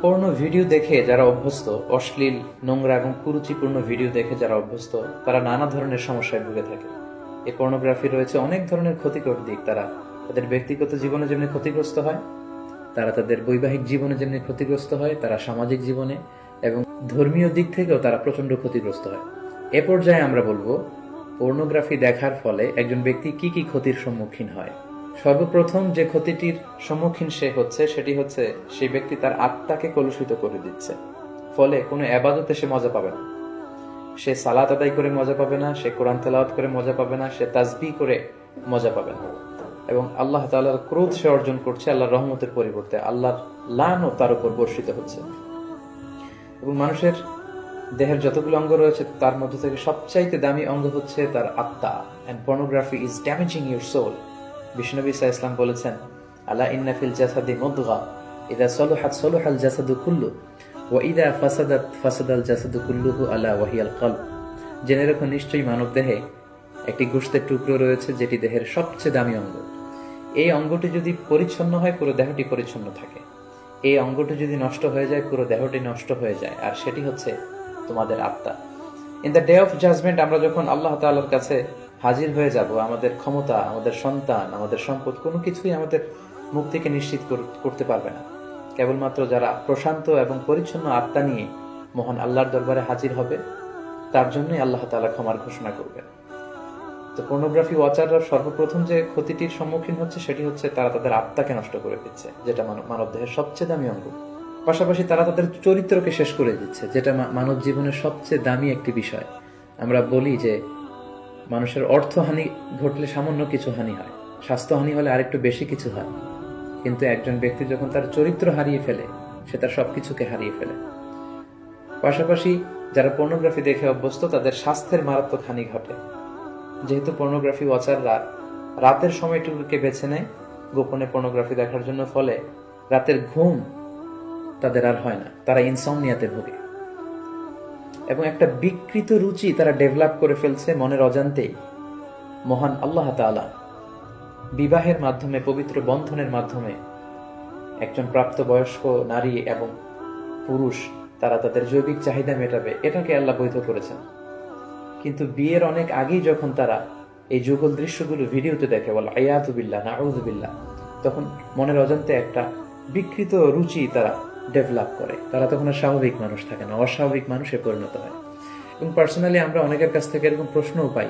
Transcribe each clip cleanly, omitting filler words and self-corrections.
পর্ণ video দেখে যারা অভ্যস্ত, অশ্লীল, নোংরা এবং কুরুচিপূর্ণ ভিডিও দেখে যারা অভ্যস্ত, তারা নানা ধরনের সমস্যায় ভুগে থাকে। এই পর্নোগ্রাফি রয়েছে অনেক ধরনের ক্ষতিকর দিক। তারা তাদের ব্যক্তিগত জীবনে যেমনি ক্ষতিগ্রস্ত হয়, তারা তাদের বৈবাহিক জীবনে যেমনি ক্ষতিগ্রস্ত হয়, তারা সামাজিক জীবনে এবং ধর্মীয় দিক থেকেও তারা প্রচন্ড ক্ষতিগ্রস্ত হয়। এ পর্যায়ে আমরা বলবো পর্নোগ্রাফি দেখার ফলে একজন ব্যক্তি কি কি ক্ষতির সম্মুখীন হয়। সর্বপ্রথম যে ক্ষতিটির সম্মুখীন সেটি হচ্ছে সেই ব্যক্তি তার আত্মাকে কলুষিত করে দিচ্ছে। ফলে কোনো এবাদতে সে মজা পাবে না, সে সালাত আদায় করে মজা পাবে না, সে কোরআন তেলাওয়াত করে মজা পাবে না, সে তাসবিহ করে মজা পাবে না, এবং আল্লাহ তাআলার ক্রোধ সে অর্জন করছে আল্লাহর রহমতের পরিবর্তে। আল্লাহর লানও তার উপর বর্ষিত হচ্ছে। এবং মানুষের দেহের যতগুলো অঙ্গ রয়েছে তার মধ্যে থেকে সবচাইতে দামি অঙ্গ হচ্ছে তার আত্মা। And pornography is damaging your soul. Vishnu সাল্লাল্লাহু ইসলাম বলেছেন, আলা ইন্না ফিল জাসাদি মুদগা ইযা সলুহাত সলুহাল জাসাদু কুল্লু ওয়া ইযা ফাসাদাত ফাসাদাল জাসাদু কুল্লুহু আলা ওয়াহিয়াল কলব। জেনে রাখো, নিশ্চয়ই মানব দেহে একটি গোশতের টুকরো রয়েছে যেটি দেহের সবচেয়ে দামি অঙ্গ। এই অঙ্গটি যদি পরিচ্ছন্ন হয় পুরো দেহটি পরিচ্ছন্ন থাকে, এই অঙ্গটি যদি নষ্ট হয়ে যায় পুরো দেহটি নষ্ট হয়ে যায়, আর সেটি হচ্ছে তোমাদের আত্মা। In the day of judgement আমরা যখন আল্লাহ তাআলার কাছে হাজির হয়ে যাব, আমাদের ক্ষমতা, আমাদের সন্তান, আমাদের সম্পদ কোনো কিছুই আমাদের মুক্তিকে নিশ্চিত করতে পারবে না। কেবলমাত্র যারা প্রশান্ত এবং পরিচ্ছন্ন আত্মা নিয়ে মহান আল্লাহর দরবারে হাজির হবে, তার জন্যই আল্লাহ তাআলা ক্ষমার ঘোষণা করবেন। তো পর্নোগ্রাফি ওয়াচাররা সর্বপ্রথম যে ক্ষতিটির সম্মুখীন হচ্ছে সেটি হচ্ছে তারা তাদের আত্মাকে নষ্ট করে দিচ্ছে, যেটা মানব দেহের সবচেয়ে দামি অঙ্গ। পাশাপাশি তারা তাদের চরিত্রকে শেষ করে দিচ্ছে, যেটা মানব জীবনের সবচেয়ে দামি একটি বিষয়। আমরা বলি যে মানুষের অর্থহানি ঘটলে সামান্য কিছু হানি হয়, স্বাস্থ্যহানি হলে আরেকটু বেশি কিছু হয়, কিন্তু একজন ব্যক্তি যখন তার চরিত্র হারিয়ে ফেলে সে তার সবকিছুকে হারিয়ে ফেলে। পাশাপাশি যারা পর্নোগ্রাফি দেখে অভ্যস্ত তাদের স্বাস্থ্যের মারাত্মক হানি ঘটে, যেহেতু পর্নোগ্রাফি ওয়াচাররা রাতের সময়টুকুকে বেছে নেয় গোপনে পর্নোগ্রাফি দেখার জন্য। ফলে রাতের ঘুম তাদের আর হয় না, তারা ইনসমনিয়াতে ভোগে এবং একটা বিকৃত রুচি তারা ডেভেলপ করে ফেলছে মনের অজান্তেই। মহান আল্লাহ তাআলা বিবাহের মাধ্যমে, পবিত্র বন্ধনের মাধ্যমে একজন প্রাপ্তবয়স্ক নারী এবং পুরুষ তারা তাদের জৈবিক চাহিদা মেটাবে, এটাকে আল্লাহ বৈধ করেছেন। কিন্তু বিয়ের অনেক আগেই যখন তারা এই যুগল দৃশ্যগুলো ভিডিওতে দেখে, বলে আয়াতু বিল্লাহ, নাউযু বিল্লাহ, তখন মনের অজান্তে একটা বিকৃত রুচি তারা ডেভেলপ করে। তারা তখন আর স্বাভাবিক মানুষ থাকে না, অস্বাভাবিক মানুষে পরিণত হয়। এবং পার্সোনালি আমরা অনেকের কাছ থেকে এরকম প্রশ্নও পাই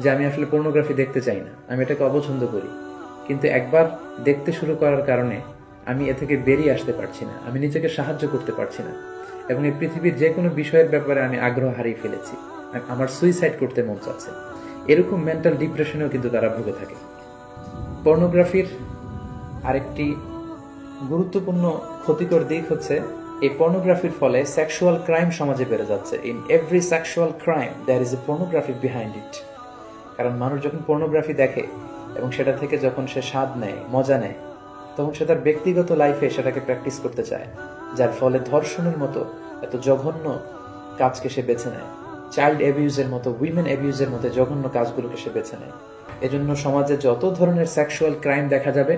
যে আমি আসলে পর্নোগ্রাফি দেখতে চাই না, আমি এটাকে অপছন্দ করি, কিন্তু একবার দেখতে শুরু করার কারণে আমি এ থেকে বেরিয়ে আসতে পারছি না, আমি নিজেকে সাহায্য করতে পারছি না, এবং এই পৃথিবীর যে কোনো বিষয়ের ব্যাপারে আমি আগ্রহ হারিয়ে ফেলেছি, আমার সুইসাইড করতে মন চাচ্ছে। এরকম মেন্টাল ডিপ্রেশনেও কিন্তু তারা ভুগে থাকে। পর্নোগ্রাফির আরেকটি গুরুত্বপূর্ণ ক্ষতিকর দিক হচ্ছে এই পর্নোগ্রাফির ফলে সেক্সুয়াল ক্রাইম সমাজে বেড়ে যাচ্ছে। In every sexual crime there is a pornography behind it. কারণ মানুষ যখন পর্নোগ্রাফি দেখে এবং সেটা থেকে যখন সে স্বাদ নেয়, মজা নেয়, তখন সে তার ব্যক্তিগত লাইফে সেটাকে প্র্যাকটিস করতে চায়, যার ফলে ধর্ষণের মতো এত জঘন্য কাজকে সে বেছে নেয়, চাইল্ড অ্যাবিউজের মতো, উইমেন অ্যাবিউজের মতো জঘন্য কাজগুলোকে সে বেছে নেয়। এজন্য সমাজে যত ধরনের সেক্সুয়াল ক্রাইম দেখা যাবে,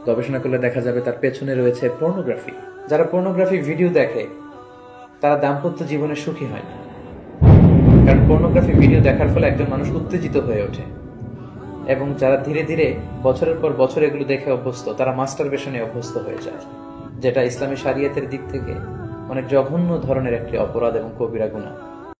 গবেষণা করলে দেখা যাবে তার পেছনে রয়েছে পর্নোগ্রাফি। যারা পর্নোগ্রাফি ভিডিও দেখে তারা দাম্পত্য জীবনে সুখী হয় না, কারণ পর্নোগ্রাফি ভিডিও দেখার ফলে একজন মানুষ উত্তেজিত হয়ে ওঠে। এবং যারা ধীরে ধীরে বছরের পর বছর এগুলো দেখে অভ্যস্ত, তারা মাস্টারবেশনে অভ্যস্ত হয়ে যায়, যেটা ইসলামী শরিয়তের দিক থেকে অনেক জঘন্য ধরনের একটি অপরাধ এবং কবিরা গুনাহ।